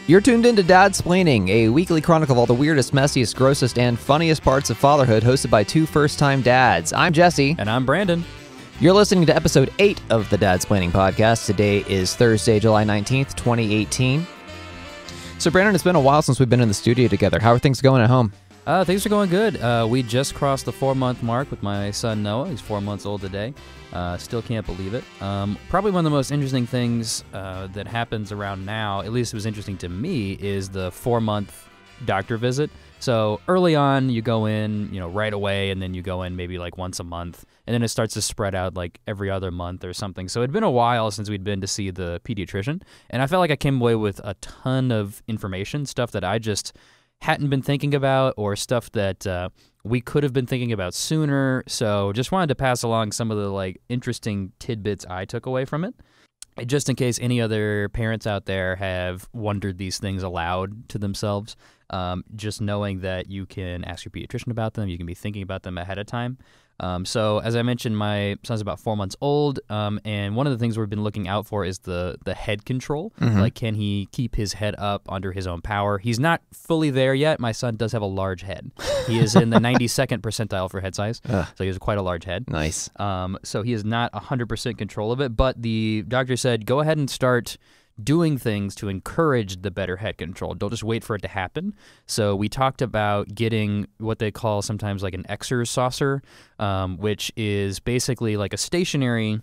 You're tuned into Dadsplaining, a weekly chronicle of all the weirdest, messiest, grossest, and funniest parts of fatherhood, hosted by two first-time dads. I'm Jesse. And I'm Brandon. You're listening to episode 8 of the Dadsplaining podcast. Today is Thursday, July 19th, 2018. So, Brandon, it's been a while since we've been in the studio together. How are things going at home? Things are going good. We just crossed the 4-month mark with my son Noah. He's 4 months old today. Still can't believe it. Probably one of the most interesting things that happens around now, at least it was interesting to me, is the 4-month doctor visit. So early on, you go in, right away, and then you go in maybe like once a month, and then it starts to spread out like every other month or something. So it'd been a while since we'd been to see the pediatrician, and I felt like I came away with a ton of information, stuff that I just hadn't been thinking about, or stuff that we could have been thinking about sooner. So just wanted to pass along some of the interesting tidbits I took away from it, just in case any other parents out there have wondered these things aloud to themselves. Just knowing that you can ask your pediatrician about them, you can be thinking about them ahead of time. So as I mentioned, my son's about 4 months old, and one of the things we've been looking out for is the head control. Mm-hmm. Like, can he keep his head up under his own power? He's not fully there yet. My son does have a large head. He is in the 92nd percentile for head size, so he has quite a large head. Nice. So he is not 100% control of it, but the doctor said, go ahead and start doing things to encourage the better head control. Don't just wait for it to happen. So we talked about getting what they call sometimes like an exerciser, which is basically like a stationary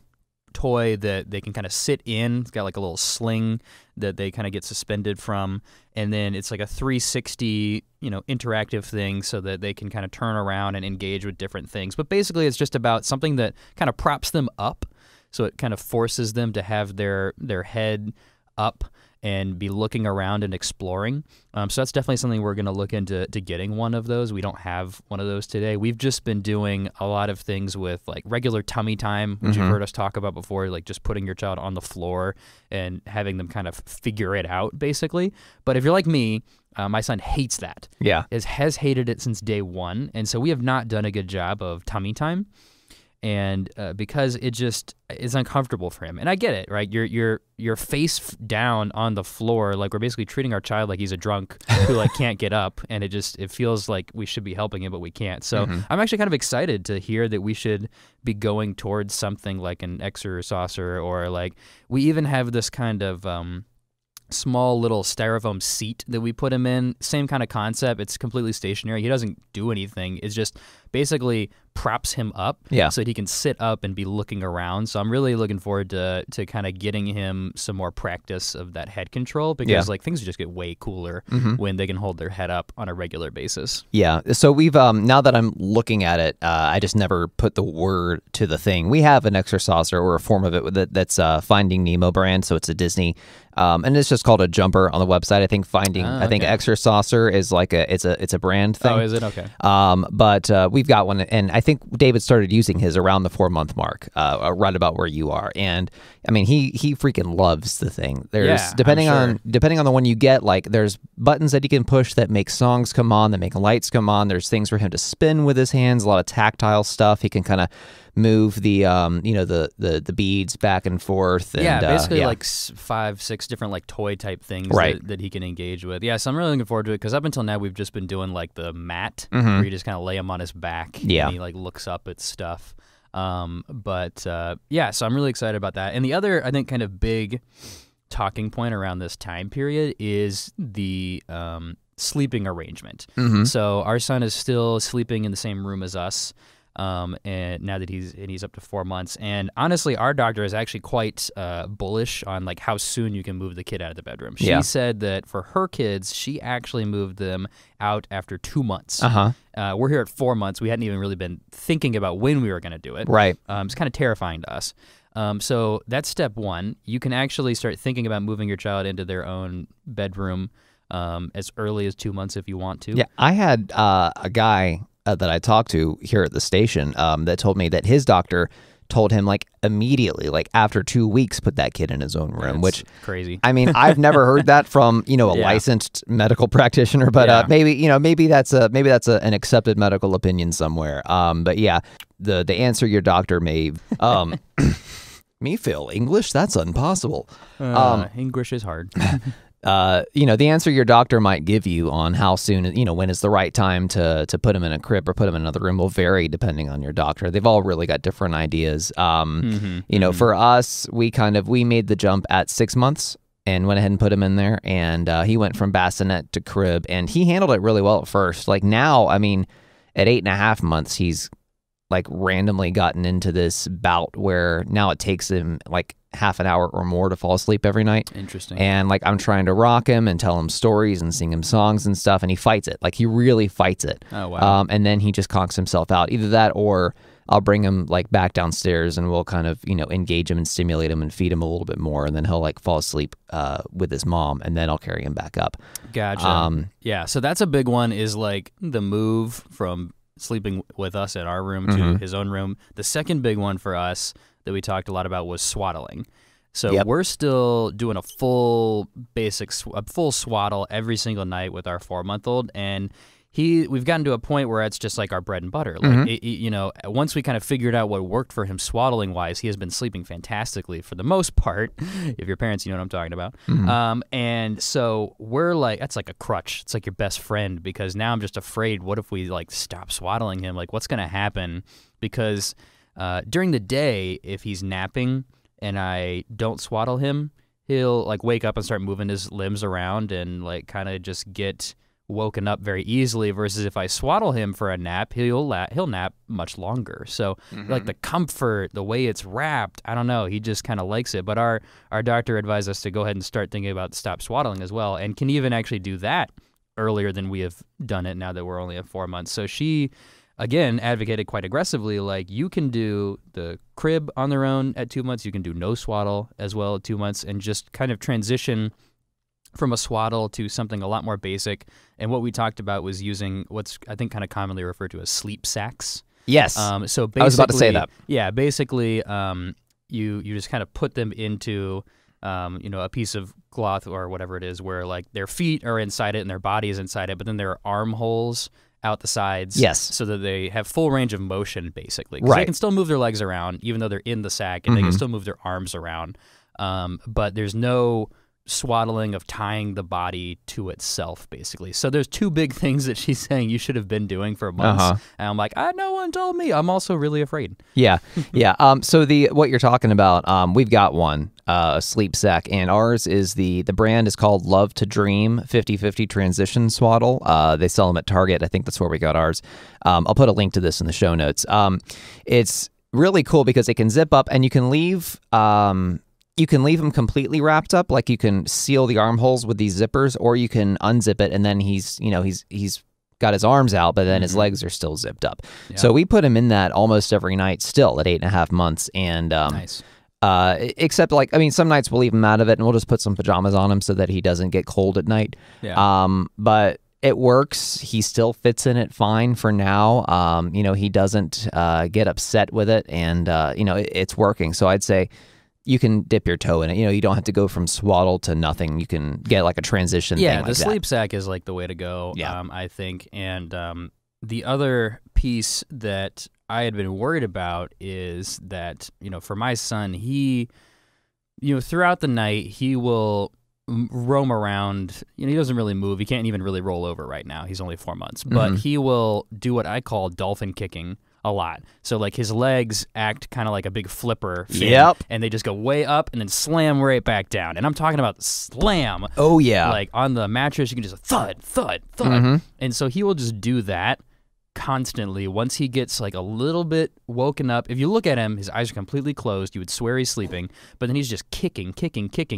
toy that they can kind of sit in. It's got like a little sling that they kind of get suspended from, and then it's like a 360, interactive thing so that they can kind of turn around and engage with different things. But basically it's just about something that kind of props them up, so it kind of forces them to have their head up and be looking around and exploring. So that's definitely something we're going to look into getting one of those. We don't have one of those today. We've just been doing a lot of things with like regular tummy time, which you've heard us talk about before, like just putting your child on the floor and having them kind of figure it out, basically. But if you're like me, my son hates that. Yeah. Has hated it since day one. And so we have not done a good job of tummy time. And because it just is uncomfortable for him, and I get it, right? You're face down on the floor, like we're basically treating our child like he's a drunk who can't get up, and it feels like we should be helping him, but we can't. So I'm actually kind of excited to hear that we should be going towards something like an exerciser, or we even have this kind of small little styrofoam seat that we put him in. Same kind of concept. It's completely stationary. He doesn't do anything. It's just basically props him up so that he can sit up and be looking around. So I'm really looking forward to kind of getting him some more practice of that head control, because things just get way cooler when they can hold their head up on a regular basis. Yeah. So we've now that I'm looking at it, I just never put the word to the thing. We have an exerciser, or a form of it that's Finding Nemo brand, so it's a Disney, and it's just called a jumper on the website. I think I think exerciser is it's a brand thing. Oh, is it? Okay. But we've got one, and I think David started using his around the 4-month mark, right about where you are. And I mean, he freaking loves the thing. There's depending on the one you get, there's buttons that he can push that make songs come on, that make lights come on. There's things for him to spin with his hands, a lot of tactile stuff. He can kind of move the the beads back and forth. And, basically 5-6 different toy type things that he can engage with. Yeah, so I'm really looking forward to it, because up until now we've just been doing the mat where you just kind of lay him on his back and he looks up at stuff. So I'm really excited about that. And the other, I think, kind of big talking point around this time period is the sleeping arrangement. So our son is still sleeping in the same room as us. And now that he's up to 4 months, and honestly, our doctor is actually quite bullish on how soon you can move the kid out of the bedroom. She said that for her kids, she actually moved them out after 2 months. We're here at 4 months. We hadn't even really been thinking about when we were going to do it. Right. It's kind of terrifying to us. So that's step one. You can actually start thinking about moving your child into their own bedroom as early as 2 months if you want to. Yeah, I had a guy that I talked to here at the station that told me that his doctor told him immediately, after 2 weeks, put that kid in his own room. That's which crazy. I mean, I've never heard that from a licensed medical practitioner, but maybe that's an accepted medical opinion somewhere. But yeah, the answer your doctor may me fail English? That's impossible. English is hard. the answer your doctor might give you on how soon, when is the right time to put him in a crib or put him in another room will vary depending on your doctor. They've all really got different ideas. For us, we made the jump at 6 months and went ahead and put him in there. And he went from bassinet to crib, and he handled it really well at first. Like now, I mean, at 8.5 months, he's like randomly gotten into this bout where now it takes him like half an hour or more to fall asleep every night. Interesting. And like I'm trying to rock him and tell him stories and sing him songs and stuff, and he fights it. Like he really fights it. Oh wow. And then he just conks himself out. Either that or I'll bring him like back downstairs and we'll kind of, engage him and stimulate him and feed him a little bit more, and then he'll like fall asleep with his mom, and then I'll carry him back up. Gotcha. Yeah, so that's a big one, is like the move from sleeping with us at our room to his own room. The second big one for us that we talked a lot about was swaddling. So we're still doing a full swaddle every single night with our 4-month-old, and we've gotten to a point where it's just like our bread and butter. Like once we kind of figured out what worked for him swaddling wise, he has been sleeping fantastically for the most part. If your parents, you know what I'm talking about. And so we're like, that's like a crutch. It's like your best friend, because now I'm just afraid. What if we like stop swaddling him? Like what's going to happen? Because during the day, if he's napping and I don't swaddle him, he'll like wake up and start moving his limbs around and like kind of just get woken up very easily, versus if I swaddle him for a nap, he'll nap much longer. So like the comfort, the way it's wrapped, I don't know, he just kind of likes it. But our doctor advised us to go ahead and start thinking about stop swaddling as well, and can even actually do that earlier than we have done it now that we're only at 4 months. So she again advocated quite aggressively, like you can do the crib on their own at 2 months, you can do no swaddle as well at 2 months, and just kind of transition from a swaddle to something a lot more basic. And what we talked about was using what's I think kind of commonly referred to as sleep sacks. Yes. So basically, I was about to say that. Yeah, basically, you just kind of put them into a piece of cloth or whatever it is, where like their feet are inside it and their body is inside it, but then there are armholes out the sides. Yes. So that they have full range of motion, basically. Right. They can still move their legs around even though they're in the sack, and they can still move their arms around. But there's no swaddling of tying the body to itself, basically. So there's two big things that she's saying you should have been doing for months. And I'm like, no one told me. I'm also really afraid. Yeah. So what you're talking about, we've got one, a sleep sack, and ours is the brand is called Love to Dream 50/50 Transition Swaddle. They sell them at Target. I think that's where we got ours. I'll put a link to this in the show notes. It's really cool because it can zip up, and you can leave them completely wrapped up, like you can seal the armholes with these zippers, or you can unzip it, and then he's got his arms out, but then his legs are still zipped up. Yeah. So we put him in that almost every night still at 8.5 months. And nice. Except some nights we'll leave him out of it and we'll just put some pajamas on him so that he doesn't get cold at night. Yeah. But it works. He still fits in it fine for now. He doesn't get upset with it, and it's working. So I'd say you can dip your toe in it. You don't have to go from swaddle to nothing. You can get like a transition thing like the sleep sack is like the way to go, I think. And the other piece that I had been worried about is that, for my son, he, throughout the night, he will roam around. He doesn't really move. He can't even really roll over right now. He's only 4 months. But he will do what I call dolphin kicking a lot. So like his legs act kind of like a big flipper fin, and they just go way up and then slam right back down. And I'm talking about slam. Oh yeah. Like on the mattress, you can just thud, thud, thud. And so he will just do that constantly. Once he gets like a little bit woken up, if you look at him, his eyes are completely closed. You would swear he's sleeping, but then he's just kicking.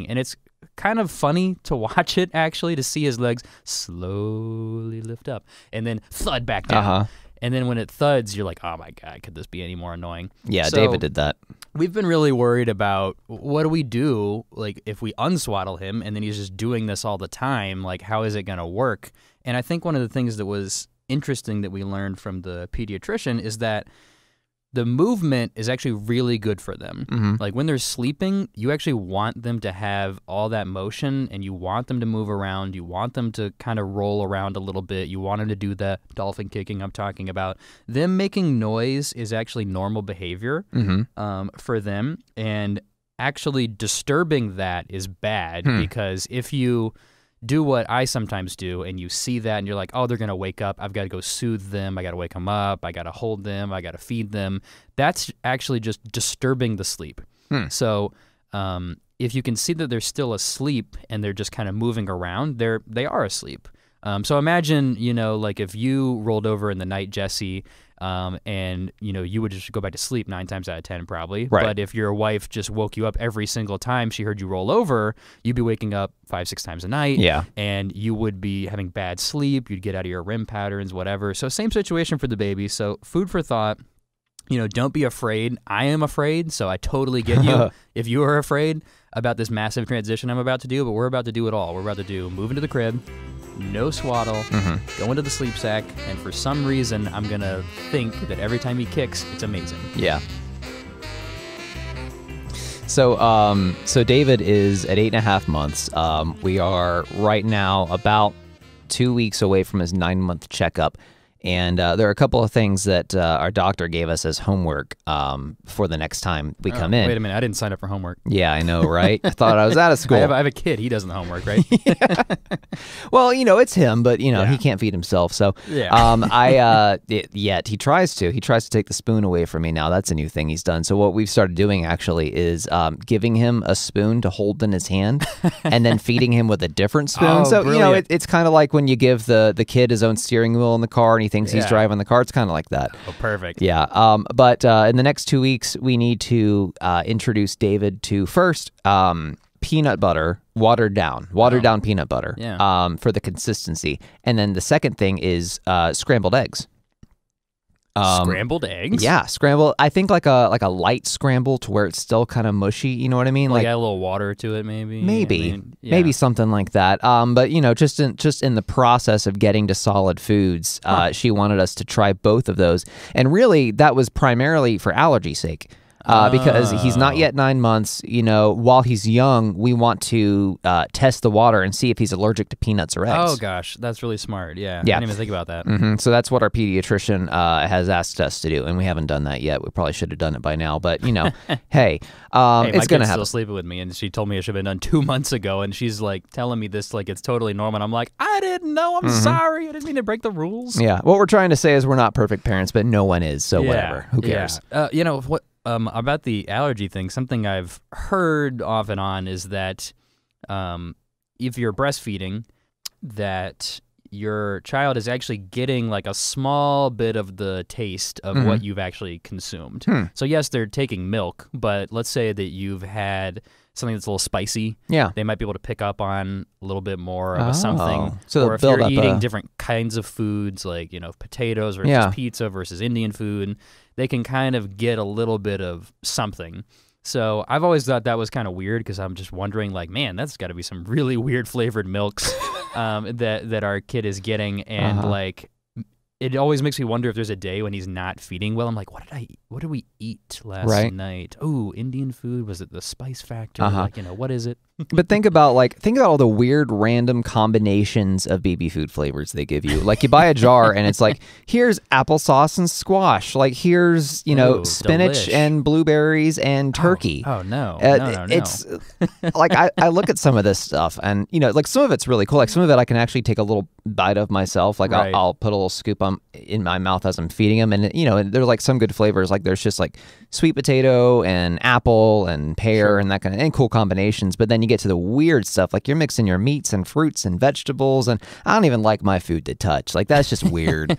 And it's kind of funny to watch it, actually, to see his legs slowly lift up and then thud back down. And then when it thuds, you're like, oh my God, could this be any more annoying? Yeah, so David did that. We've been really worried about what do we do, like if we unswaddle him and then he's just doing this all the time, like how is it going to work? And I think one of the things that was interesting that we learned from the pediatrician is that the movement is actually really good for them. Like when they're sleeping, you actually want them to have all that motion, and you want them to move around. You want them to kind of roll around a little bit. You want them to do the dolphin kicking I'm talking about. Them making noise is actually normal behavior for them, and actually disturbing that is bad because if you do what I sometimes do, and you see that, and you're like, oh, they're going to wake up. I've got to go soothe them. I got to wake them up. I got to hold them. I got to feed them. That's actually just disturbing the sleep. So if you can see that they're still asleep and they're just kind of moving around, they are asleep. So imagine, like if you rolled over in the night, Jesse, and, you would just go back to sleep 9 times out of 10 probably. Right. But if your wife just woke you up every single time she heard you roll over, you'd be waking up 5-6 times a night. Yeah. And you would be having bad sleep. You'd get out of your REM patterns, whatever. So same situation for the baby. So food for thought. Don't be afraid. I am afraid, so I totally get you if you are afraid about this massive transition I'm about to do, but we're about to do it all. We're about to move into the crib, no swaddle, go into the sleep sack, and for some reason, I'm going to think that every time he kicks, it's amazing. Yeah. So David is at 8.5 months. We are right now about 2 weeks away from his 9-month checkup. And there are a couple of things that our doctor gave us as homework for the next time we come in. Wait a minute, I didn't sign up for homework. Yeah, I know, right? I thought I was out of school. I have a kid. He doesn't homework, right? Yeah. Well, it's him, but he can't feed himself. So he tries to. He tries to take the spoon away from me now. That's a new thing he's done. So what we've started doing actually is giving him a spoon to hold in his hand and then feeding him with a different spoon. So brilliant. it's kind of like when you give the kid his own steering wheel in the car and he thinks he's driving the car. It's kind of like that. Oh, perfect. Yeah. But in the next 2 weeks, we need to introduce David to first peanut butter, watered down peanut butter for the consistency. And then the second thing is scrambled eggs. Scrambled eggs? Yeah, scrambled. I think like a light scramble to where it's still kind of mushy. You know what I mean? Like add a little water to it, maybe. Maybe something like that. But just in the process of getting to solid foods, she wanted us to try both of those, and really that was primarily for allergy's sake. Because he's not yet 9 months, while he's young, we want to test the water and see if he's allergic to peanuts or eggs. Oh, gosh, that's really smart. Yeah. I didn't even think about that. So that's what our pediatrician has asked us to do, and we haven't done that yet. We probably should have done it by now, but, hey, it's going to happen. My kid's still sleeping with me, and she told me it should have been done 2 months ago, and she's, telling me this like it's totally normal, and I'm like, I didn't know. I'm sorry. I didn't mean to break the rules. Yeah. What we're trying to say is we're not perfect parents, but no one is, so whatever. Who cares? What... about the allergy thing, something I've heard off and on is that if you're breastfeeding, that your child is actually getting like a small bit of the taste of what you've actually consumed. So yes, they're taking milk, but let's say that you've had something that's a little spicy. Yeah. They might be able to pick up on a little bit more of something. So or if you're eating different kinds of foods, like, potatoes versus pizza versus Indian food, they can kind of get a little bit of something. So I've always thought that was kind of weird because I'm just wondering, man, that's got to be some really weird flavored milks that our kid is getting. And it always makes me wonder if there's a day when he's not feeding well. I'm like, what did we eat last night? Oh, Indian food. Was it the spice factor? What is it? But think about all the weird random combinations of baby food flavors they give you. Like you buy a jar and it's like, here's applesauce and squash. Like here's, spinach delish. And blueberries and turkey. Oh no. It's like I look at some of this stuff and, some of it's really cool. Like some of it I can actually take a little bite of myself. Like I'll put a little scoop in my mouth as I'm feeding him. And, and there's like some good flavors. Like there's just like sweet potato and apple and pear and that kind of, and cool combinations. But then you get to the weird stuff, like you're mixing your meats and fruits and vegetables, and I don't even like my food to touch. Like that's just weird.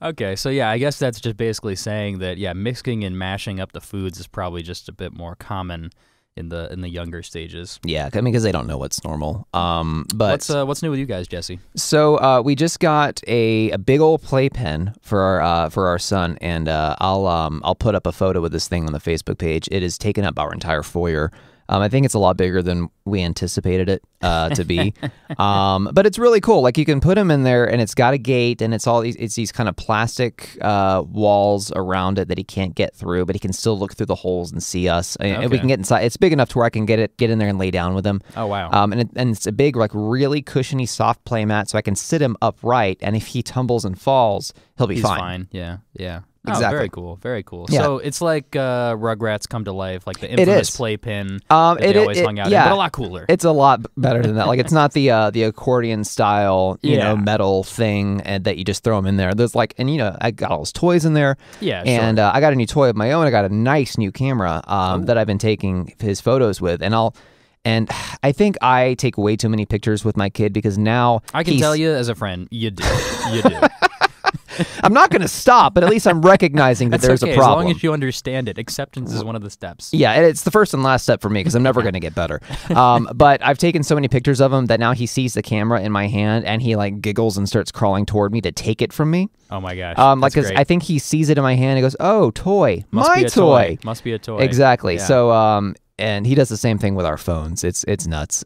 Okay, so I guess that's just basically saying that mixing and mashing up the foods is probably just a bit more common in the younger stages. Yeah, because they don't know what's normal. But what's new with you guys, Jesse? So we just got a big old playpen for our son, and I'll put up a photo of this thing on the Facebook page. It has taken up our entire foyer. I think it's a lot bigger than we anticipated it to be. But it's really cool. Like you can put him in there and it's got a gate and it's these kind of plastic walls around it that he can't get through, but he can still look through the holes and see us. And we can get inside. It's big enough to where I can get in there and lay down with him. Oh, wow. And it's a big, like really cushiony, soft play mat, so I can sit him upright. And if he tumbles and falls, he's fine. Yeah. Exactly. Oh, very cool. Very cool. Yeah. So it's like Rugrats come to life, like the infamous playpen that they always hung out in, yeah. but a lot cooler. It's a lot better than that. Like, it's not the accordion style, you know, metal thing and that you just throw them in there. There's like, and I got all those toys in there. Yeah, and sure. I got a new toy of my own. I got a nice new camera that I've been taking his photos with, and I think I take way too many pictures with my kid because now I can tell you as a friend, you do. You do. I'm not going to stop, but at least I'm recognizing that there's a problem. As long as you understand it. Acceptance is one of the steps. Yeah, and it's the first and last step for me because I'm never going to get better. But I've taken so many pictures of him that now he sees the camera in my hand and he like giggles and starts crawling toward me to take it from me. Oh my gosh. Like, because I think he sees it in my hand and goes, "Oh, toy, Must my be a toy. Must be a toy." Exactly. Yeah. So, and he does the same thing with our phones. It's nuts.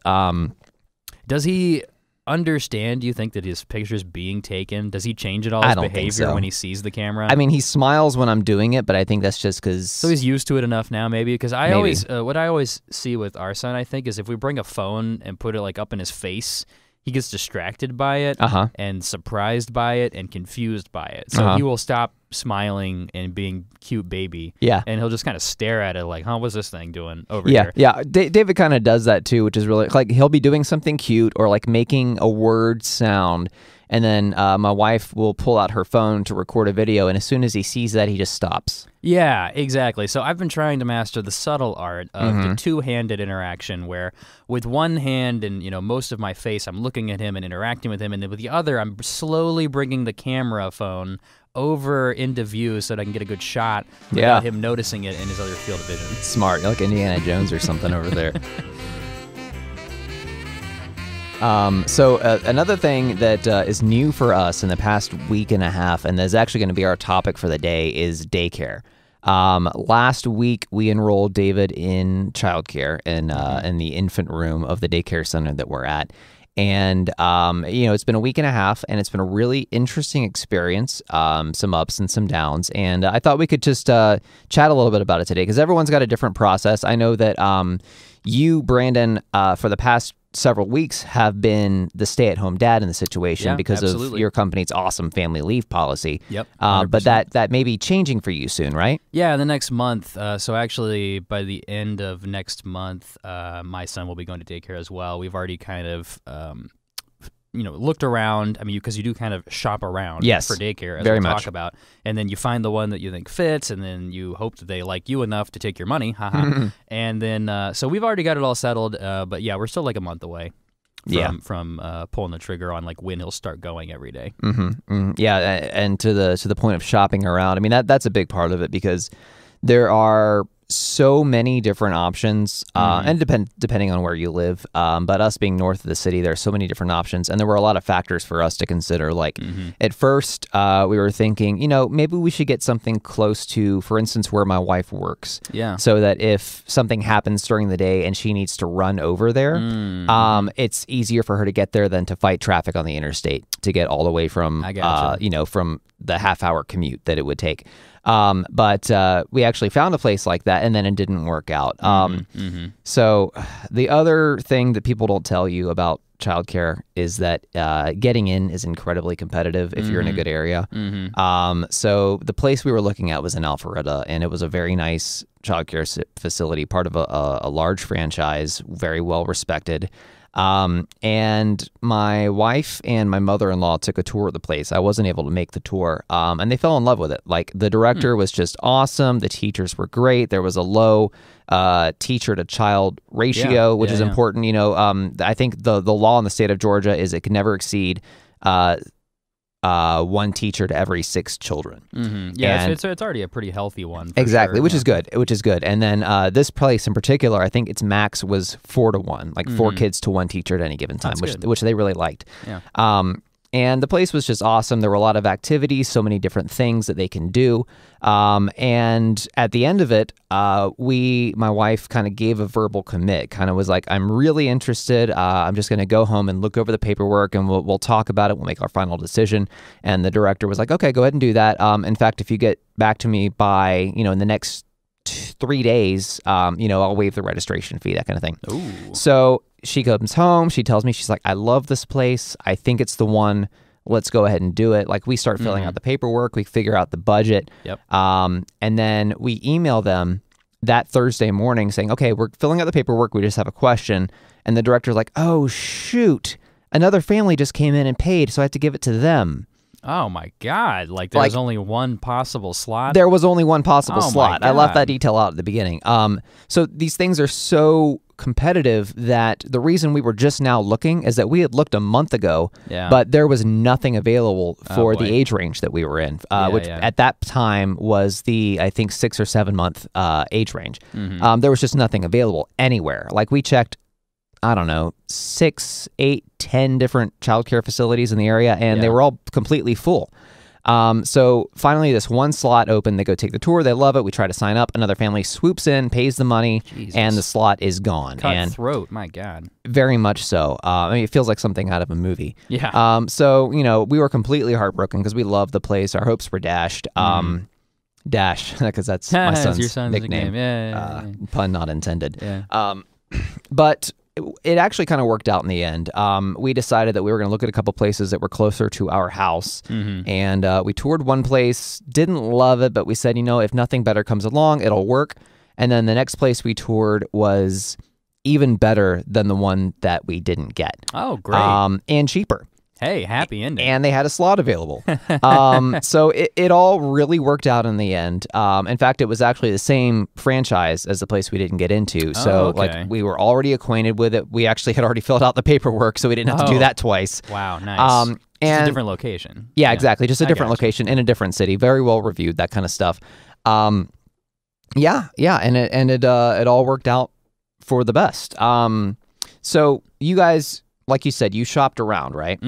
Does he understand, do you think, that his picture's being taken? Does he change at all I his don't think behavior so. when he sees the camera? I mean, he smiles when I'm doing it, but I think that's just because... So he's used to it enough now, maybe? Because what I always see with our son, I think, is if we bring a phone and put it like up in his face, he gets distracted by it and surprised by it and confused by it. So he will stop smiling and being cute baby. Yeah. And he'll just kind of stare at it like, what's this thing doing over here? Yeah. David kind of does that too, which is really, like, he'll be doing something cute or like making a word sound. And then my wife will pull out her phone to record a video. And as soon as he sees that, he just stops. Yeah, exactly. So I've been trying to master the subtle art of the two-handed interaction where with one hand and, most of my face, I'm looking at him and interacting with him. And then with the other, I'm slowly bringing the camera phone over into view so that I can get a good shot without him noticing it in his other field of vision. Smart. You're like Indiana Jones or something over there. So another thing that is new for us in the past week and a half, and is actually going to be our topic for the day, is daycare. Last week, we enrolled David in childcare in the infant room of the daycare center that we're at. And, it's been a week and a half, and it's been a really interesting experience, some ups and some downs. And I thought we could just chat a little bit about it today, because everyone's got a different process. I know that you, Brandon, for the past several weeks have been the stay-at-home dad in the situation because of your company's awesome family leave policy. Yep. But that may be changing for you soon, right? Yeah, the next month. So actually, by the end of next month, my son will be going to daycare as well. We've already kind of, looked around. I mean, because you do kind of shop around for daycare, as very we'll much. talk about. And then you find the one that you think fits, and then you hope that they like you enough to take your money. Haha. And then, so we've already got it all settled. But yeah, we're still like a month away from pulling the trigger on like when he'll start going every day. Yeah, and to the point of shopping around, I mean, that's a big part of it because there are so many different options, and depending on where you live. But us being north of the city, there are so many different options, and there were a lot of factors for us to consider. Like at first, we were thinking, maybe we should get something close to, for instance, where my wife works. Yeah. So that if something happens during the day and she needs to run over there, it's easier for her to get there than to fight traffic on the interstate to get all the way from, from the half-hour commute that it would take. But we actually found a place like that, and then it didn't work out. So the other thing that people don't tell you about childcare is that getting in is incredibly competitive if you're in a good area. So the place we were looking at was in Alpharetta, and it was a very nice childcare facility, part of a large franchise, very well respected. And my wife and my mother-in-law took a tour of the place. I wasn't able to make the tour, and they fell in love with it. Like, the director was just awesome. The teachers were great. There was a low teacher-to-child ratio, which is important. I think the law in the state of Georgia is it can never exceed one teacher to every 6 children. Yeah, it's already a pretty healthy one. Exactly, sure. which is good. And then this place in particular, I think its max was 4 to 1, like 4 kids to 1 teacher at any given time, which they really liked. Yeah. And the place was just awesome. There were a lot of activities, so many different things that they can do. And at the end of it, my wife kind of gave a verbal commit, kind of was like, I'm really interested. I'm just going to go home and look over the paperwork and we'll talk about it. We'll make our final decision. And the director was like, okay, go ahead and do that. In fact, if you get back to me by, in the next 3 days, I'll waive the registration fee, that kind of thing. Ooh. So she comes home. She tells me, she's like, I love this place. I think it's the one. let's go ahead and do it. Like we start filling out the paperwork, we figure out the budget, and then we email them that Thursday morning saying, okay, we're filling out the paperwork, we just have a question. And the director's like, oh, shoot, another family just came in and paid, so I have to give it to them. Oh, my God. Like, there was only one possible slot? There was only one possible slot. I left that detail out at the beginning. So these things are so competitive that the reason we were just now looking is that we had looked a month ago, but there was nothing available for the age range that we were in, which at that time was the, I think, 6 or 7 month age range. There was just nothing available anywhere. Like we checked, I don't know, 6, 8, 10 different childcare facilities in the area, and they were all completely full. So finally, this one slot opened. They go take the tour. They love it. We try to sign up. Another family swoops in, pays the money, and the slot is gone. Cutthroat, my God. Very much so. I mean, it feels like something out of a movie. Yeah. So, you know, we were completely heartbroken because we loved the place. Our hopes were dashed. Dash, because that's my son's nickname. Yeah. Pun not intended. Yeah. But it actually kind of worked out in the end. We decided that we were going to look at a couple places that were closer to our house. And we toured one place, didn't love it, but we said, you know, if nothing better comes along, it'll work. And then the next place we toured was even better than the one that we didn't get. Oh, great. And cheaper. Hey, happy ending. And they had a slot available. So it all really worked out in the end. In fact, it was actually the same franchise as the place we didn't get into. So like we were already acquainted with it. We actually had already filled out the paperwork, so we didn't have to do that twice. Wow, nice. And a different location. Yeah, exactly. Just a different location in a different city. Very well reviewed, that kind of stuff. And it all worked out for the best. So you guys, like you said, you shopped around, right?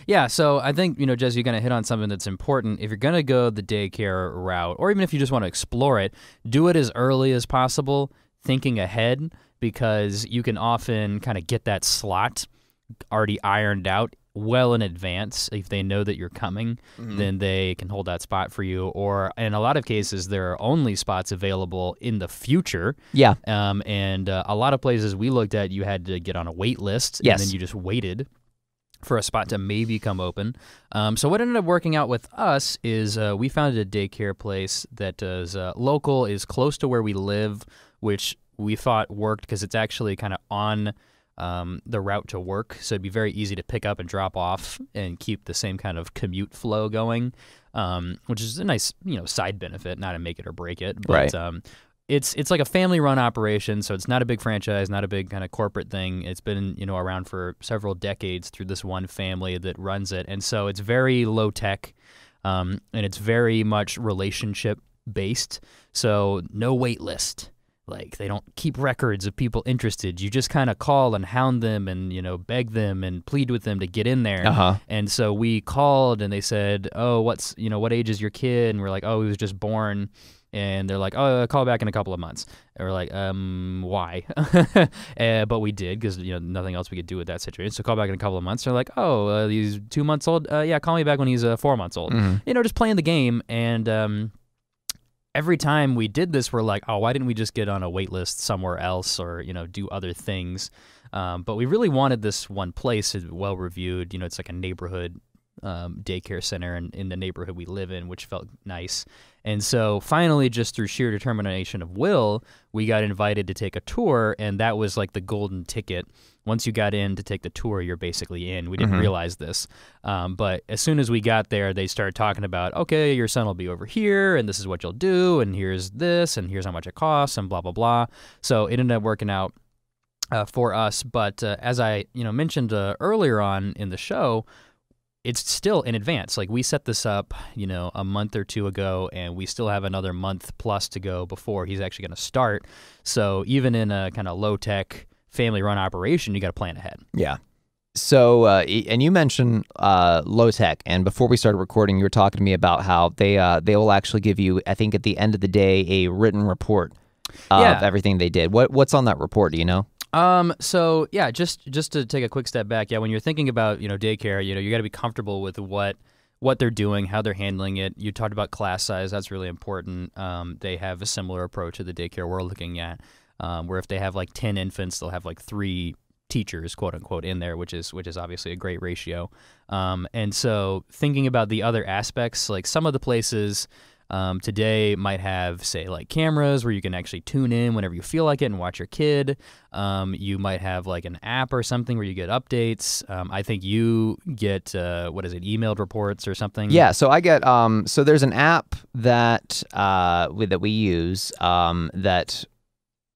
Yeah, so I think, you know, Jess, you're going to hit on something that's important. If you're going to go the daycare route, or even if you just want to explore it, do it as early as possible, thinking ahead, because you can often kind of get that slot already ironed out well in advance. If they know that you're coming, then they can hold that spot for you. Or in a lot of cases, there are only spots available in the future. Yeah. And a lot of places we looked at, you had to get on a wait list, and then you just waited for a spot to maybe come open. So what ended up working out with us is we found a daycare place that is local, is close to where we live, which we thought worked because it's actually kind of on the route to work, so it'd be very easy to pick up and drop off and keep the same kind of commute flow going, which is a nice, you know, side benefit, not to make it or break it, but it's like a family-run operation, so it's not a big franchise, not a big kind of corporate thing. It's been, you know, around for several decades through this one family that runs it, and so it's very low-tech, and it's very much relationship-based, so no wait list. Like, they don't keep records of people interested. You just kind of call and hound them and, you know, beg them and plead with them to get in there. And so we called and they said, oh, what age is your kid? And we're like, oh, he was just born. And they're like, oh, call back in a couple of months. And we're like, why? But we did, because, you know, nothing else we could do with that situation. So call back in a couple of months. They're like, oh, he's 2 months old? Yeah, call me back when he's 4 months old. You know, just playing the game. And every time we did this, we're like, oh, why didn't we just get on a wait list somewhere else, or, you know, do other things? But we really wanted this one place, well reviewed. You know, it's like a neighborhood daycare center in the neighborhood we live in, which felt nice. And so finally, just through sheer determination of will, we got invited to take a tour, and that was like the golden ticket. Once you got in to take the tour, you're basically in. We didn't realize this. But as soon as we got there, they started talking about, okay, your son will be over here, and this is what you'll do, and here's this, and here's how much it costs, and blah, blah, blah. So it ended up working out for us. But as I mentioned earlier on in the show, it's still in advance. Like, we set this up, you know, a month or two ago, and we still have another month plus to go before he's actually going to start. So even in a kind of low-tech family-run operation, you got to plan ahead. Yeah. So, and you mentioned low-tech, and before we started recording, you were talking to me about how they will actually give you, I think at the end of the day, a written report of everything they did. What's on that report? Do you know? So yeah, just to take a quick step back, when you're thinking about, you know, daycare, you know, you got to be comfortable with what they're doing, how they're handling it. You talked about class size. That's really important. They have a similar approach to the daycare we're looking at, where if they have like 10 infants, they'll have like 3 teachers, quote unquote, in there, which is obviously a great ratio. And so thinking about the other aspects, like some of the places today might have, say, like cameras where you can actually tune in whenever you feel like it and watch your kid. You might have like an app or something where you get updates. I think you get, emailed reports or something? Yeah, so I get, so there's an app that we use that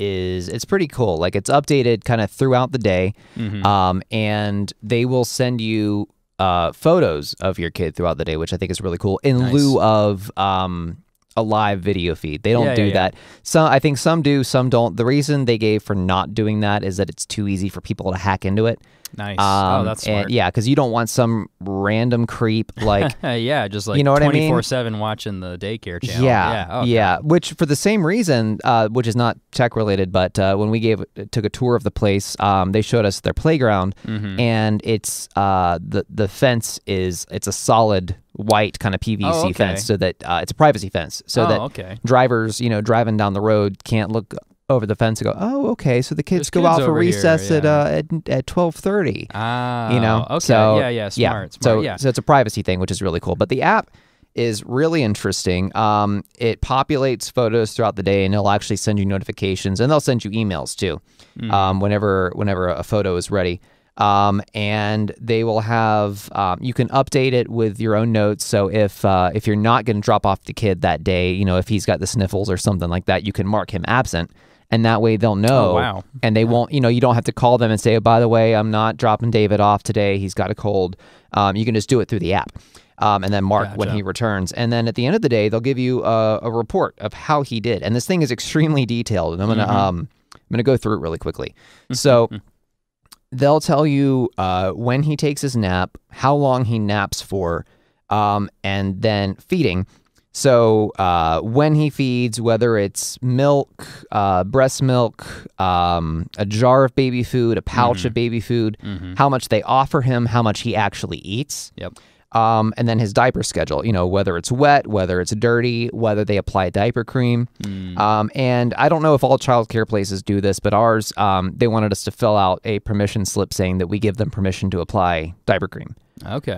it's pretty cool. Like it's updated kind of throughout the day, and they will send you photos of your kid throughout the day, which I think is really cool, in lieu of a live video feed. They don't do that. I think some do, some don't. The reason they gave for not doing that is that it's too easy for people to hack into it. Nice. Oh, that's smart. And, yeah, because you don't want some random creep like just like you know what 24/7 watching the daycare channel. Yeah. Which for the same reason, which is not tech related, but when we took a tour of the place, they showed us their playground, and it's the fence it's a solid white kind of PVC fence, so that it's a privacy fence, so that drivers, driving down the road can't look over the fence and go, oh, okay, so the kids go out for recess at 12:30. Okay. So, smart. So it's a privacy thing, which is really cool. But the app is really interesting. It populates photos throughout the day, and it'll actually send you notifications, and they'll send you emails too, whenever a photo is ready. And they will have, you can update it with your own notes. So if you're not going to drop off the kid that day, if he's got the sniffles or something like that, you can mark him absent. And that way they'll know. Oh, wow. And they won't, you don't have to call them and say, oh, by the way, I'm not dropping David off today. He's got a cold. You can just do it through the app. And then mark when he returns. And then at the end of the day, they'll give you a report of how he did. And this thing is extremely detailed. And I'm gonna go through it really quickly. So they'll tell you when he takes his nap, how long he naps for, and then feeding. So when he feeds, whether it's milk, breast milk, a jar of baby food, a pouch of baby food, how much they offer him, how much he actually eats. Yep. And then his diaper schedule, whether it's wet, whether it's dirty, whether they apply diaper cream. And I don't know if all childcare places do this, but ours, they wanted us to fill out a permission slip saying that we give them permission to apply diaper cream. Okay.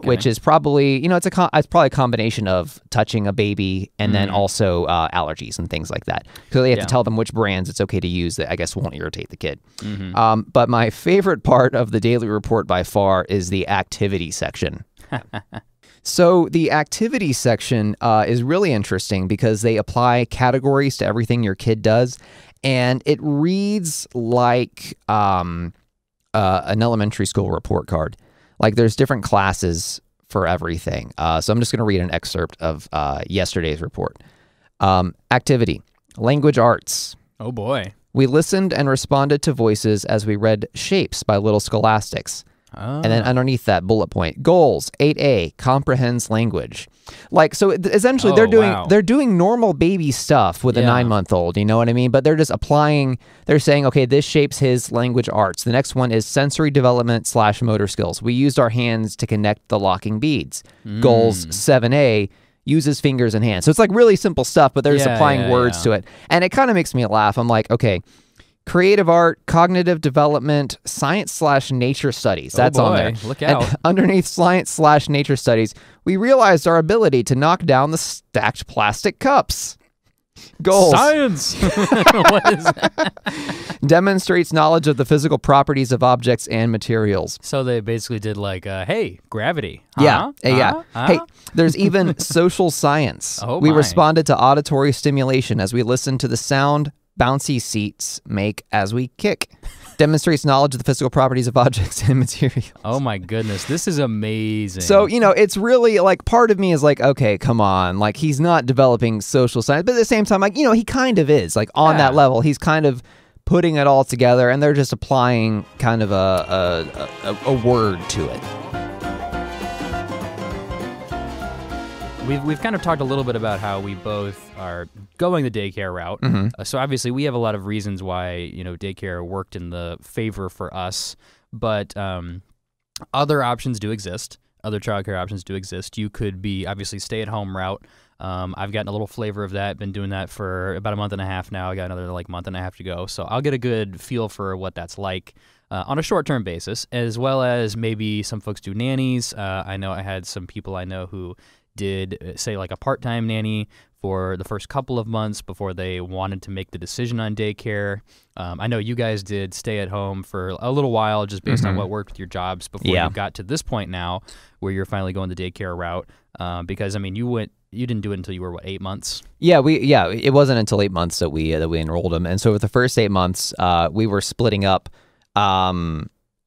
Which is probably, it's probably a combination of touching a baby and then also allergies and things like that. So they have to tell them which brands it's okay to use that I guess won't irritate the kid. But my favorite part of the daily report by far is the activity section. So the activity section is really interesting because they apply categories to everything your kid does, and it reads like an elementary school report card. Like there's different classes for everything. So I'm just going to read an excerpt of yesterday's report. Activity, language arts. Oh boy. We listened and responded to voices as we read Shapes by Little Scholastics. And then underneath that bullet point, goals, 8A, comprehends language. Like, so essentially they're doing normal baby stuff with a 9-month-old, you know what I mean? But they're just applying, they're saying, okay, this shapes his language arts. The next one is sensory development / motor skills. We used our hands to connect the locking beads. Goals, 7A, uses fingers and hands. So it's like really simple stuff, but they're just applying words to it. And it kind of makes me laugh. I'm like, okay, creative art, cognitive development, science / nature studies. That's on there. Look out. And underneath science / nature studies, we realized our ability to knock down the stacked plastic cups. Goals. Science! What is that? Demonstrates knowledge of the physical properties of objects and materials. So they basically did like, hey, gravity. Hey, there's even social science. We responded to auditory stimulation as we listened to the sound bouncy seats make as we kick. Demonstrates knowledge of the physical properties of objects and materials. Oh my goodness, this is amazing. So, it's really like part of me is like, okay, come on. Like he's not developing social science, but at the same time, like, he kind of is. Like on that level, he's kind of putting it all together and they're just applying kind of a word to it. We've kind of talked a little bit about how we both are going the daycare route. So obviously we have a lot of reasons why, daycare worked in the favor for us, but other options do exist. Other childcare options do exist. You could be obviously stay-at-home route. I've gotten a little flavor of that. Been doing that for about a month and a half now. I got another month and a half to go. So I'll get a good feel for what that's like. on a short-term basis, as well as maybe some folks do nannies. I know I had some people I know who did, say, like a part-time nanny for the first couple of months before they wanted to make the decision on daycare. I know you guys did stay at home for a little while just based on what worked with your jobs before you got to this point now where you're finally going the daycare route. Because, I mean, you didn't do it until you were, 8 months? Yeah, it wasn't until 8 months that we enrolled him. And so with the first 8 months, we were splitting up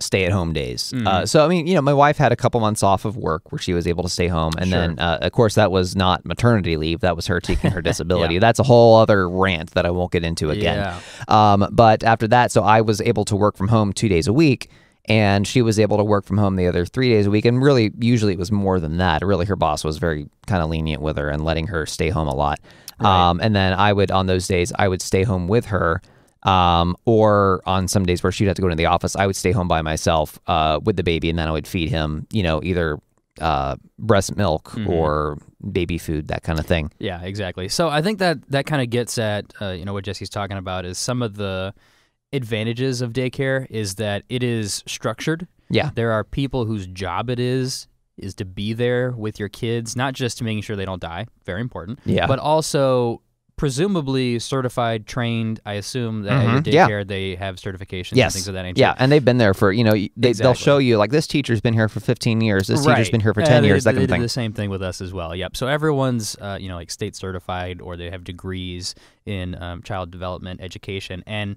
stay-at-home days. So, I mean, my wife had a couple months off of work where she was able to stay home. And then, of course, that was not maternity leave. That was her taking her disability. That's a whole other rant that I won't get into again. But after that, so I was able to work from home 2 days a week, and she was able to work from home the other 3 days a week. And really, usually it was more than that. Really, her boss was very kind of lenient with her and letting her stay home a lot. And then on those days, I would stay home with her. Or on some days where she'd have to go into the office, I would stay home by myself with the baby, and then I would feed him, either breast milk or baby food, that kind of thing. Yeah, exactly. So I think that kind of gets at what Jesse's talking about is some of the advantages of daycare is that it is structured. Yeah. There are people whose job it is to be there with your kids, not just making sure they don't die, very important, but also presumably certified, trained. I assume that at your daycare they have certifications and things of that nature. Yeah, and they've been there for, they'll show you, like, this teacher's been here for 15 years, this teacher's been here for 10 years, that kind of thing. They did the same thing with us as well, yep. So everyone's, like state certified, or they have degrees in child development education. And,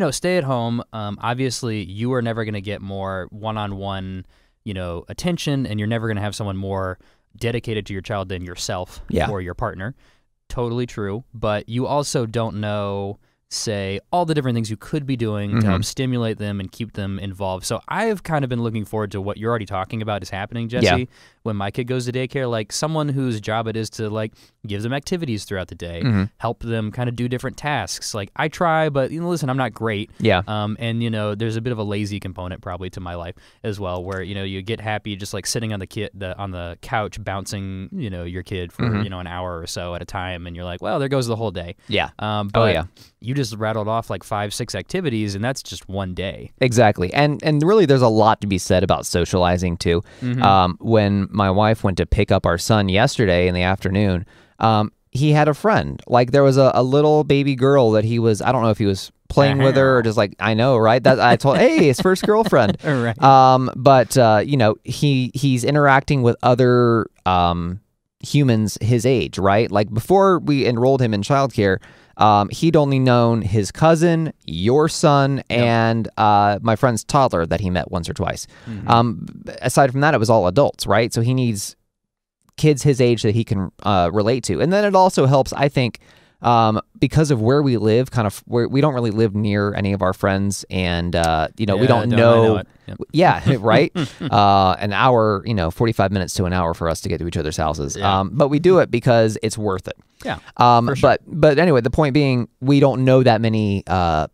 stay at home, obviously you are never going to get more one-on-one, attention, and you're never going to have someone more dedicated to your child than yourself or your partner. Totally true, but you also don't know, say, all the different things you could be doing to help stimulate them and keep them involved. So I've kind of been looking forward to what you're already talking about is happening, Jesse, when my kid goes to daycare, like someone whose job it is to, like, give them activities throughout the day, help them kind of do different tasks. Like, I try, but, listen, I'm not great. And, there's a bit of a lazy component probably to my life as well, where, you get happy just, like, sitting on the couch bouncing, your kid for, an hour or so at a time, and you're like, well, there goes the whole day. But you just rattled off like 5-6 activities, and that's just one day. Exactly. And really there's a lot to be said about socializing too. When my wife went to pick up our son yesterday in the afternoon, he had a friend. Like, there was a little baby girl that he was, I don't know if he was playing with her or just like, I know, right? That I told, hey, his first girlfriend. Right. But he's interacting with other humans his age, right? Like, before we enrolled him in childcare, he'd only known his cousin, your son, and my friend's toddler that he met once or twice. Aside from that, it was all adults, right? So he needs kids his age that he can relate to. And then it also helps, I think, because of where we live, kind of where we don't really live near any of our friends, and we don't know. Yeah, right. An hour, 45 minutes to an hour for us to get to each other's houses. But we do it because it's worth it. Yeah. For sure. But anyway, the point being, we don't know that many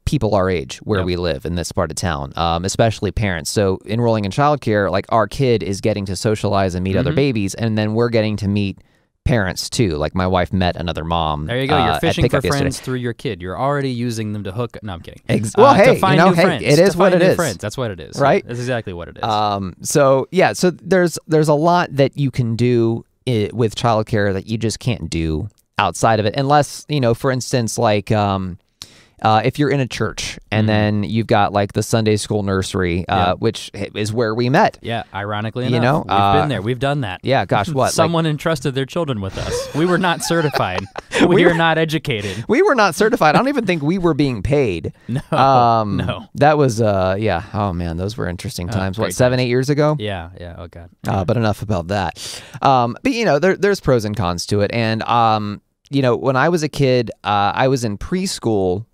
people our age where we live in this part of town, especially parents. So enrolling in childcare, like, our kid is getting to socialize and meet other babies, and then we're getting to meet parents too. Like, my wife met another mom. There you go. You're fishing for friends through your kid. You're already using them to hook. No, I'm kidding. Well, hey, to find new friends. It is what it is. Friends. That's what it is. Right. That's exactly what it is. So there's a lot that you can do with childcare that you just can't do outside of it, unless, for instance, like, if you're in a church and then you've got, like, the Sunday school nursery, which is where we met. Yeah, ironically enough. We've been there. We've done that. Yeah, gosh, what? Someone entrusted their children with us. We were not certified. we were not educated. We were not certified. I don't even think we were being paid. No. That was, oh man, those were interesting times. 7-8 years ago? Yeah. Oh, God. But enough about that. But, there's pros and cons to it. And, when I was a kid, I was in preschool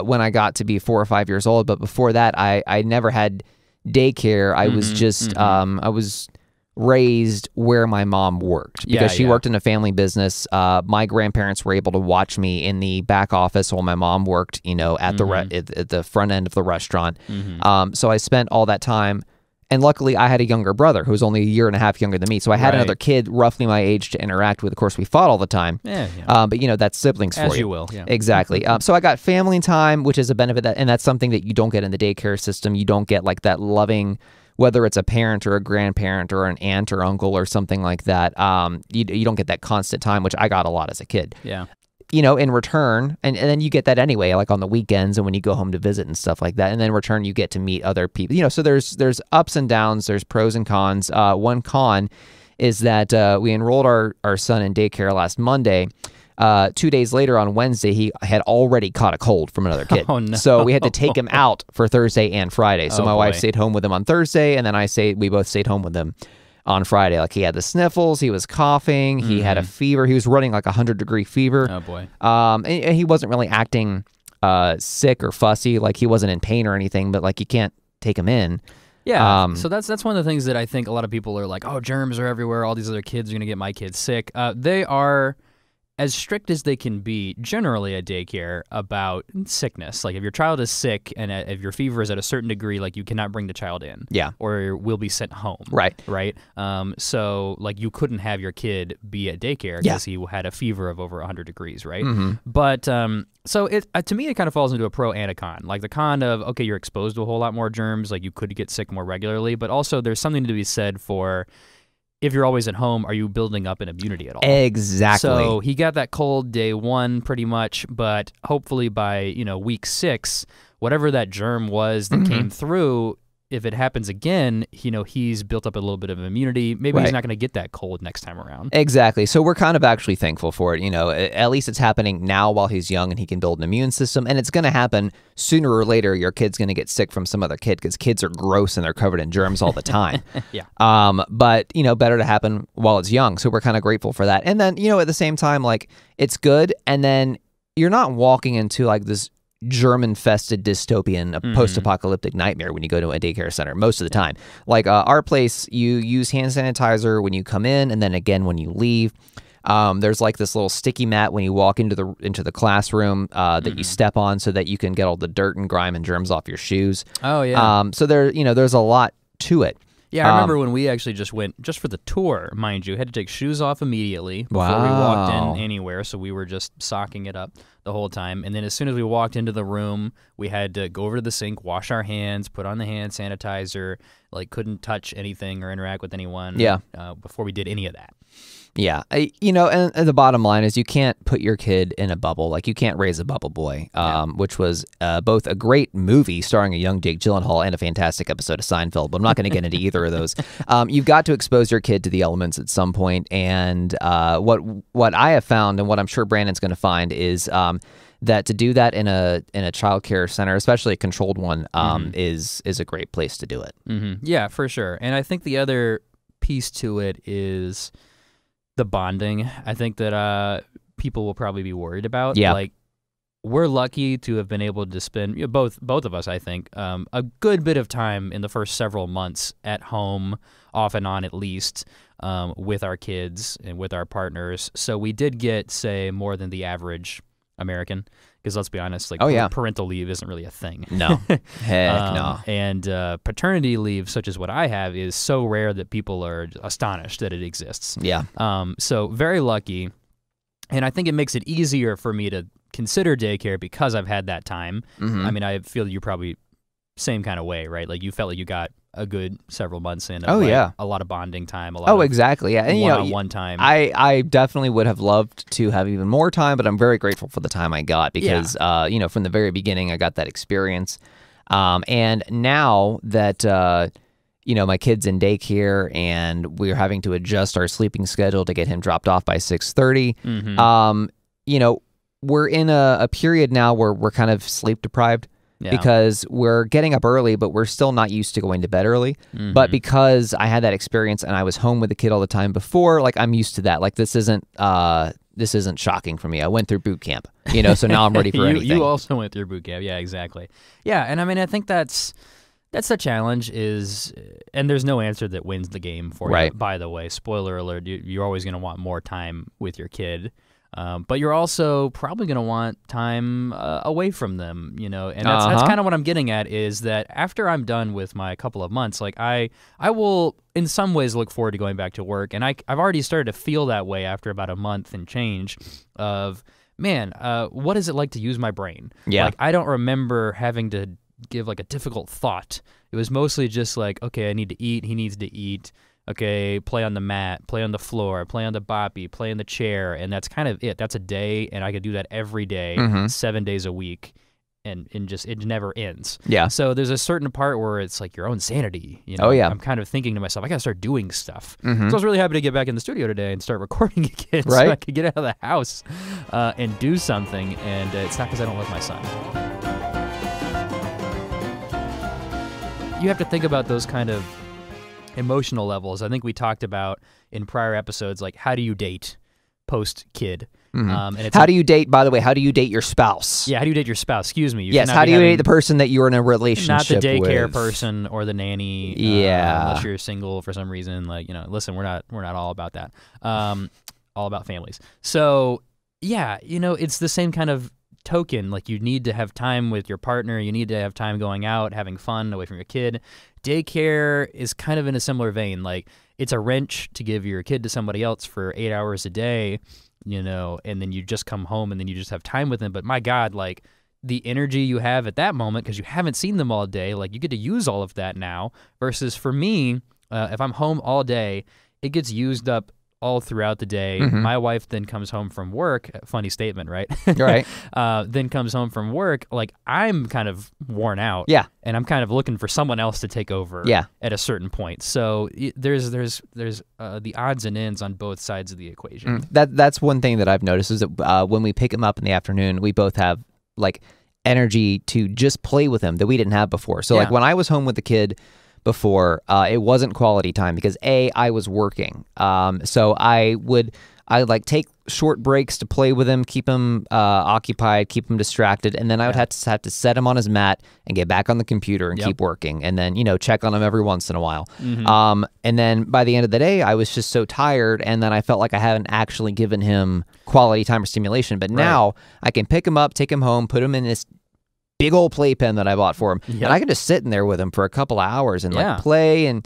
when I got to be 4 or 5 years old. But before that, I never had daycare. I was just, I was raised where my mom worked because she worked in a family business. My grandparents were able to watch me in the back office while my mom worked, at the at the front end of the restaurant. So I spent all that time And luckily, I had a younger brother who was only a year and a half younger than me. So I had Right. another kid roughly my age to interact with. Of course, we fought all the time. Yeah. But, you know, that's siblings for you. As you will, yeah. Exactly. So I got family time, which is a benefit, and that's something that you don't get in the daycare system. You don't get like that loving, whether it's a parent or a grandparent or an aunt or uncle or something like that. You don't get that constant time, which I got a lot as a kid. Yeah. You know, in return, and then you get that anyway, like on the weekends and when you go home to visit and stuff like that. And then in return, you get to meet other people. You know, so there's ups and downs, there's pros and cons. One con is that we enrolled our son in daycare last Monday. 2 days later on Wednesday, he had already caught a cold from another kid. Oh, no. So we had to take him out for Thursday and Friday. So my wife boy. stayed home with him on Thursday, and then we both stayed home with him on Friday. Like, he had the sniffles, he was coughing, he had a fever, he was running like 100-degree fever. Oh boy. And he wasn't really acting sick or fussy, like he wasn't in pain or anything, but like you can't take him in. Yeah, so that's one of the things that I think a lot of people are like, oh, germs are everywhere, all these other kids are going to get my kids sick. They are as strict as they can be generally at daycare about sickness. Like, if your child is sick and if your fever is at a certain degree, like, you cannot bring the child in. Yeah. Or will be sent home. Right. Right? So, like, you couldn't have your kid be at daycare because he had a fever of over 100 degrees, right? But, so to me, it kind of falls into a pro and a con. Like, the con of, okay, you're exposed to a whole lot more germs, like, you could get sick more regularly, but also there's something to be said for, if you're always at home, are you building up an immunity at all? Exactly. So he got that cold day 1 pretty much, but hopefully by, you know, week 6, whatever that germ was that came through, if it happens again, you know, he's built up a little bit of immunity. Maybe he's not going to get that cold next time around. Exactly. So we're kind of actually thankful for it. You know, at least it's happening now while he's young and he can build an immune system. And it's going to happen sooner or later. Your kid's going to get sick from some other kid because kids are gross and they're covered in germs all the time. Yeah. But, you know, better to happen while it's young. So we're kind of grateful for that. And then, you know, at the same time, like, it's good. And then you're not walking into like this germ-infested dystopian, a post-apocalyptic nightmare when you go to a daycare center most of the time. Like our place, you use hand sanitizer when you come in and then again when you leave. There's like this little sticky mat when you walk into the classroom that you step on so that you can get all the dirt and grime and germs off your shoes. Oh, yeah. So there's a lot to it. Yeah, I remember when we actually just went, just for the tour, mind you, had to take shoes off immediately before we walked in anywhere, so we were just socking it up the whole time. And then as soon as we walked into the room, we had to go over to the sink, wash our hands, put on the hand sanitizer, like couldn't touch anything or interact with anyone before we did any of that. Yeah, you know, and the bottom line is you can't put your kid in a bubble. Like, you can't raise a bubble boy, which was both a great movie starring a young Jake Gyllenhaal and a fantastic episode of Seinfeld, but I'm not going to get into either of those. You've got to expose your kid to the elements at some point, and what I have found, and what I'm sure Brandon's going to find, is that to do that in a childcare center, especially a controlled one, is a great place to do it. Yeah, for sure. And I think the other piece to it is the bonding. I think that people will probably be worried about. Yeah. Like, we're lucky to have been able to spend, you know, both of us, I think, a good bit of time in the first several months at home, off and on at least, with our kids and with our partners. So we did get, say, more than the average American. Because let's be honest, like, parental leave isn't really a thing. No. Heck no. And paternity leave, such as what I have, is so rare that people are astonished that it exists. Yeah. So very lucky. And I think it makes it easier for me to consider daycare because I've had that time. I mean, I feel you're probably same kind of way, right? Like, you felt like you got a good several months in of a lot of bonding time, a lot of exactly. Yeah. And one-on-one time. I definitely would have loved to have even more time, but I'm very grateful for the time I got because you know, from the very beginning I got that experience. And now that you know, my kid's in daycare and we're having to adjust our sleeping schedule to get him dropped off by 6:30, you know, we're in a period now where we're kind of sleep deprived. Because we're getting up early, but we're still not used to going to bed early. But because I had that experience and I was home with the kid all the time before, like, I'm used to that. Like, this isn't shocking for me. I went through boot camp, you know, so now I'm ready for anything. You also went through boot camp. Yeah, exactly. Yeah, and I mean, I think that's the challenge is, and there's no answer that wins the game for you. By the way, spoiler alert, you're always going to want more time with your kid. But you're also probably going to want time away from them, and that's kind of what I'm getting at, is that after I'm done with my couple of months, like I will in some ways look forward to going back to work, and I've already started to feel that way after about a month and change of, man, what is it like to use my brain? Yeah. Like, I don't remember having to give like a difficult thought. It was mostly just like, okay, I need to eat, he needs to eat. Okay, play on the mat, play on the floor, play on the boppy, play in the chair, and that's kind of it. That's a day, and I could do that every day, 7 days a week, and just it never ends. Yeah. So there's a certain part where it's like your own sanity. Oh, yeah. I'm kind of thinking to myself, I gotta start doing stuff. So I was really happy to get back in the studio today and start recording again, right? So I could get out of the house and do something. And it's not because I don't love my son. You have to think about those kind of emotional levels. I think we talked about in prior episodes, like, how do you date post-kid? And it's how do you date, by the way, how do you date your spouse? Yeah, how do you date your spouse? Excuse me. Yes, how do you date the person that you're in a relationship with? Not the daycare with. person or the nanny. Yeah. Unless you're single for some reason. Like, listen, we're not all about that. All about families. So, yeah, it's the same kind of token. Like, you need to have time with your partner. You need to have time going out, having fun away from your kid. Daycare is kind of in a similar vein. Like, it's a wrench to give your kid to somebody else for 8 hours a day, and then you just come home and then you just have time with them. But my God, like, the energy you have at that moment, because you haven't seen them all day, like, you get to use all of that now. Versus for me, if I'm home all day, it gets used up all throughout the day. My wife then comes home from work. Funny statement, right? Right. Then comes home from work. Like, I'm kind of worn out. Yeah. And I'm kind of looking for someone else to take over. Yeah. At a certain point. So there's the odds and ends on both sides of the equation. That's one thing that I've noticed is that when we pick him up in the afternoon, we both have like energy to just play with him that we didn't have before. So like when I was home with the kid before, it wasn't quality time because I was working. So I like take short breaks to play with him, keep him occupied, keep him distracted, and then I would have to set him on his mat and get back on the computer and keep working, and then check on him every once in a while. And then by the end of the day, I was just so tired, and then I felt like I hadn't actually given him quality time or stimulation. But now I can pick him up, take him home, put him in this big old playpen that I bought for him, and I can just sit in there with him for a couple of hours and like play and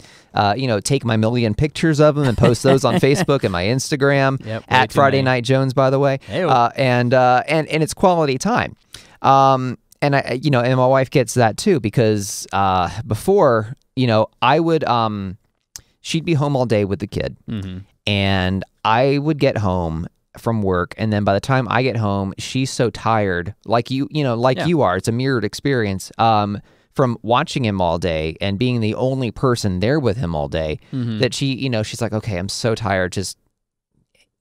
take my million pictures of him and post those on Facebook and my Instagram at Friday Night Jones, by the way. And it's quality time. And I and my wife gets that too, because before I would she'd be home all day with the kid, and I would get home from work, and then by the time I get home, she's so tired, like you are. It's a mirrored experience from watching him all day and being the only person there with him all day, that she's like, okay, I'm so tired, just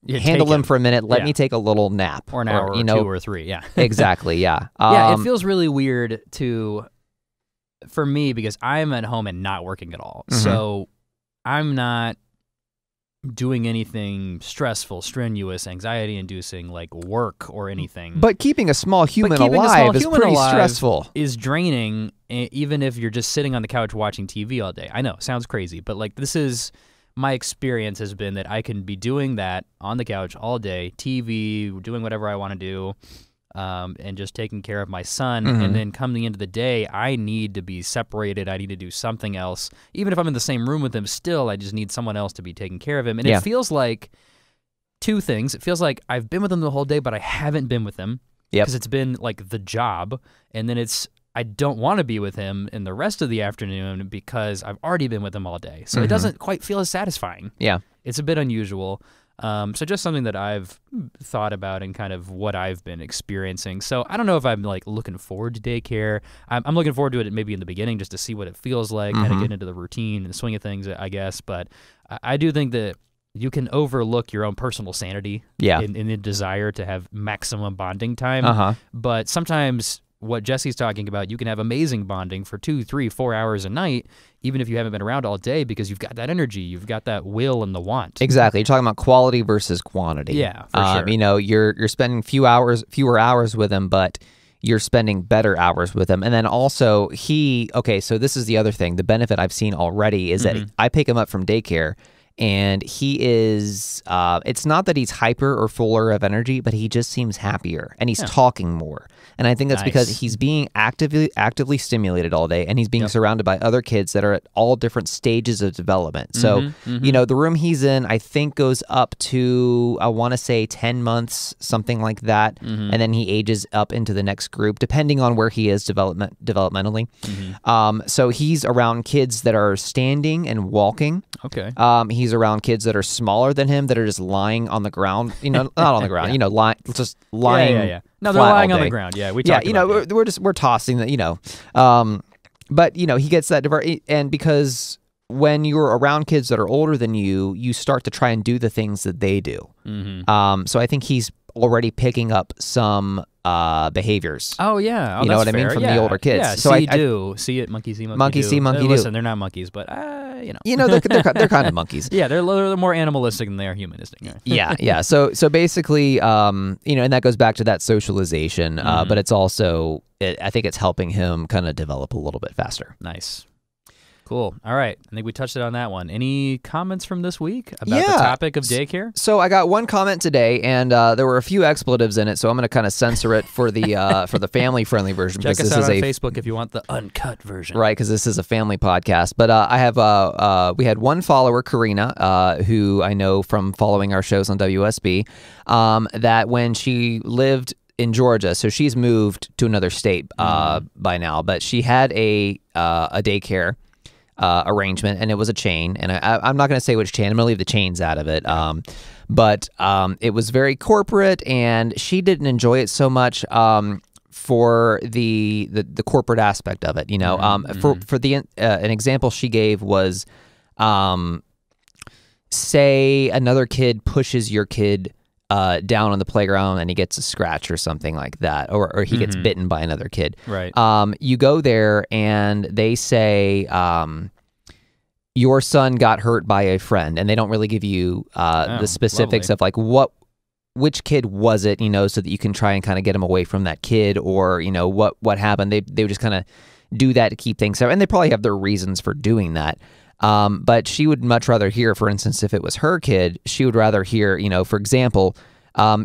handle him for a minute, let me take a little nap, or an hour or 2 or 3. Exactly. It feels really weird for me, because I'm at home and not working at all, so I'm not doing anything stressful, strenuous, anxiety-inducing, like work or anything. But keeping a small human alive is pretty stressful. Is draining, even if you're just sitting on the couch watching TV all day. I know, sounds crazy, but like, this is my experience has been that I can be doing that on the couch all day, TV, doing whatever I want to do, and just taking care of my son. And then come the end of the day, I need to be separated. I need to do something else. Even if I'm in the same room with him, still, I just need someone else to be taking care of him. And it feels like two things. It feels like I've been with him the whole day, but I haven't been with him. Because it's been like the job. And then I don't want to be with him in the rest of the afternoon because I've already been with him all day. So it doesn't quite feel as satisfying. Yeah. It's a bit unusual. So just something that I've thought about and kind of what I've been experiencing. So I don't know if I'm like looking forward to daycare. I'm looking forward to it maybe in the beginning just to see what it feels like, kind of get into the routine and the swing of things, I guess. But I do think that you can overlook your own personal sanity in the desire to have maximum bonding time. But sometimes what Jesse's talking about, you can have amazing bonding for 2, 3, 4 hours a night, even if you haven't been around all day, because you've got that energy, you've got that will and the want. Exactly. You're talking about quality versus quantity. Yeah, for sure. You're spending fewer hours with him, but you're spending better hours with him. And then also so this is the other thing. The benefit I've seen already is that I pick him up from daycare, And he is, it's not that he's hyper or fuller of energy, but he just seems happier and he's talking more. And I think that's because he's being actively stimulated all day, and he's being surrounded by other kids that are at all different stages of development. So, you know, the room he's in, I think, goes up to, I want to say 10 months, something like that. And then he ages up into the next group, depending on where he is developmentally. So he's around kids that are standing and walking. Okay. He's around kids that are smaller than him that are just lying on the ground. You know, not on the ground. You know, just lying. Yeah. No, they're lying on the ground. Yeah, we talked about that. We're tossing that. You know, but you know, he gets that and because when you're around kids that are older than you, you start to try and do the things that they do. So I think he's already picking up some behaviors. Oh yeah, you know what I mean, from the older kids. Yeah, so see it, monkey see, monkey do. see, monkey do. Listen, they're not monkeys, but you know, they're kind of monkeys. Yeah, they're more animalistic than they are humanistic. Yeah. So basically, you know, and that goes back to that socialization, but it's also, I think it's helping him kind of develop a little bit faster. Nice. Cool. All right. I think we touched it on that one. Any comments from this week about the topic of daycare? So I got one comment today, and there were a few expletives in it, so I'm going to kind of censor it for the family-friendly version. Check us out on Facebook if you want the uncut version. Right, because this is a family podcast. But I have we had one follower, Karina, who I know from following our shows on WSB, that when she lived in Georgia, so she's moved to another state by now, but she had a daycare arrangement, and it was a chain, and I'm not going to say which chain. I'm going to leave the chains out of it. But it was very corporate, and she didn't enjoy it so much for the corporate aspect of it. You know, for the an example she gave was, say another kid pushes your kid down on the playground and he gets a scratch or something like that, or he gets bitten by another kid. Right. You go there and they say, your son got hurt by a friend, and they don't really give you the specifics of like which kid was it, you know, so that you can try and kind of get him away from that kid, or, you know, what happened. They would just kind of do that to keep things separate, and they probably have their reasons for doing that. But she would much rather hear, for instance, if it was her kid, she would rather hear, you know, for example,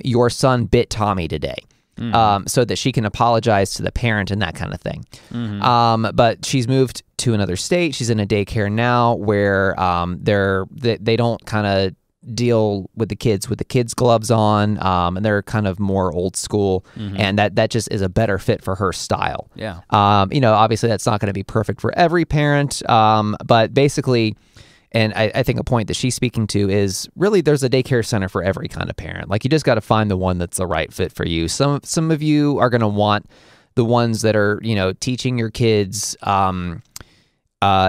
your son bit Tommy today, so that she can apologize to the parent and that kind of thing. But she's moved to another state. She's in a daycare now where they don't kind of deal with the kids gloves on, and they're kind of more old school, and that just is a better fit for her style. Yeah. You know, obviously that's not going to be perfect for every parent, but basically, and I think a point that she's speaking to is really there's a daycare center for every kind of parent. Like, you just got to find the one that's the right fit for you. Some of you are going to want the ones that are, you know, teaching your kids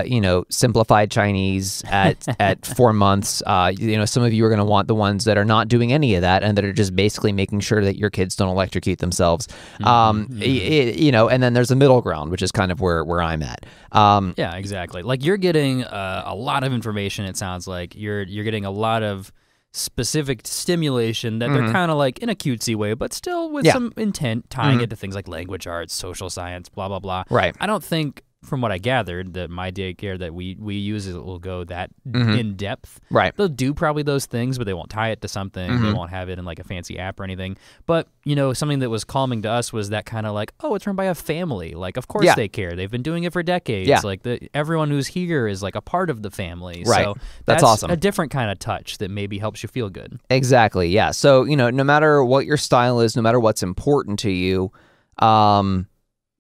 you know, simplified Chinese at 4 months. You know, some of you are going to want the ones that are not doing any of that and that are just basically making sure that your kids don't electrocute themselves. You know, and then there's a middle ground, which is kind of where I'm at. Yeah, exactly. Like, you're getting a lot of information. It sounds like you're getting a lot of specific stimulation that they're kind of like in a cutesy way, but still with some intent, tying it to things like language arts, social science, blah, blah, blah. Right. I don't think, from what I gathered, that my daycare that we use will go that in depth. Right. They'll do probably those things, but they won't tie it to something. They won't have it in like a fancy app or anything. But, you know, something that was calming to us was that kind of like, oh, it's run by a family. Like, of course they care. They've been doing it for decades. Yeah. Like, everyone who's here is like a part of the family. Right. So that's awesome. A different kind of touch that maybe helps you feel good. Exactly. Yeah. So, you know, no matter what your style is, no matter what's important to you,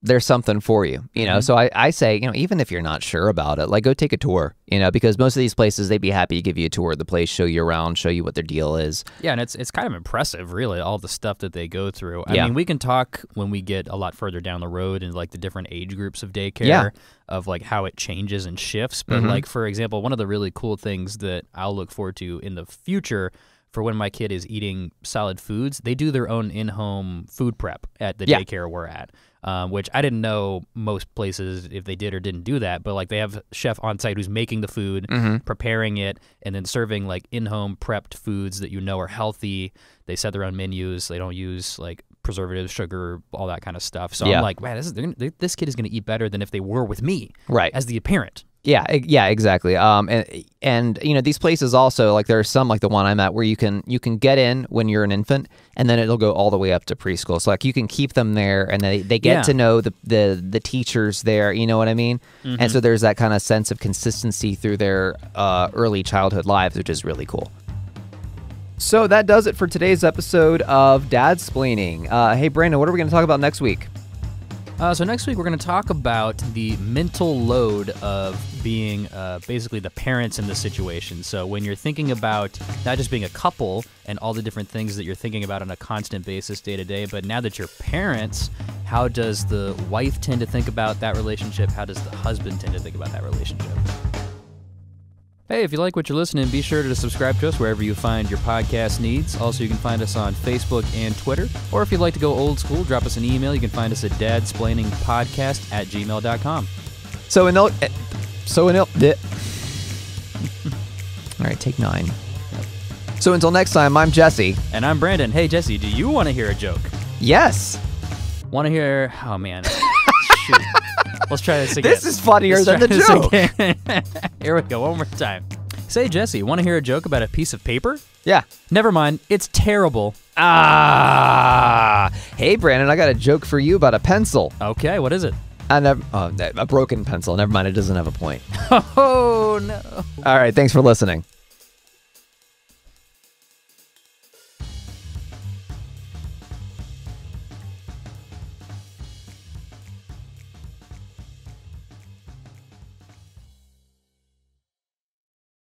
there's something for you, you know? So I say, you know, even if you're not sure about it, like, go take a tour, you know, because most of these places, they'd be happy to give you a tour of the place, show you around, show you what their deal is. Yeah, and it's kind of impressive, really, all the stuff that they go through. I mean, we can talk when we get a lot further down the road and like the different age groups of daycare of like how it changes and shifts. But like, for example, one of the really cool things that I'll look forward to in the future for when my kid is eating solid foods, they do their own in-home food prep at the daycare we're at. Which I didn't know most places if they did or didn't do that, but like they have a chef on site who's making the food, preparing it, and then serving like in-home prepped foods that you know are healthy. They set their own menus. They don't use like preservatives, sugar, all that kind of stuff. So I'm like, man, this kid is going to eat better than if they were with me, right, as the parent. Yeah, exactly. And you know, these places also, like there's some like the one I'm at where you can get in when you're an infant, and then it'll go all the way up to preschool. So like you can keep them there, and they get to know the teachers there. You know what I mean? Mm-hmm. And so there's that kind of sense of consistency through their early childhood lives, which is really cool. So that does it for today's episode of Dadsplaining. Hey Brandon, what are we going to talk about next week? So next week we're going to talk about the mental load of being basically the parents in the situation. So when you're thinking about not just being a couple and all the different things that you're thinking about on a constant basis day to day, but now that you're parents, how does the wife tend to think about that relationship? How does the husband tend to think about that relationship? Hey, if you like what you're listening, be sure to subscribe to us wherever you find your podcast needs. Also, you can find us on Facebook and Twitter. Or if you'd like to go old school, drop us an email. You can find us at dadsplainingpodcast@gmail.com. All right, take 9. So until next time, I'm Jesse. And I'm Brandon. Hey, Jesse, do you want to hear a joke? Yes. Want to hear... Oh, man. Shoot. Let's try this again. This is funnier than the joke. Here we go, one more time. Say, Jesse, want to hear a joke about a piece of paper? Yeah. Never mind. It's terrible. Hey, Brandon, I got a joke for you about a pencil. Okay, what is it? A broken pencil. Never mind, it doesn't have a point. Oh, no. All right, thanks for listening.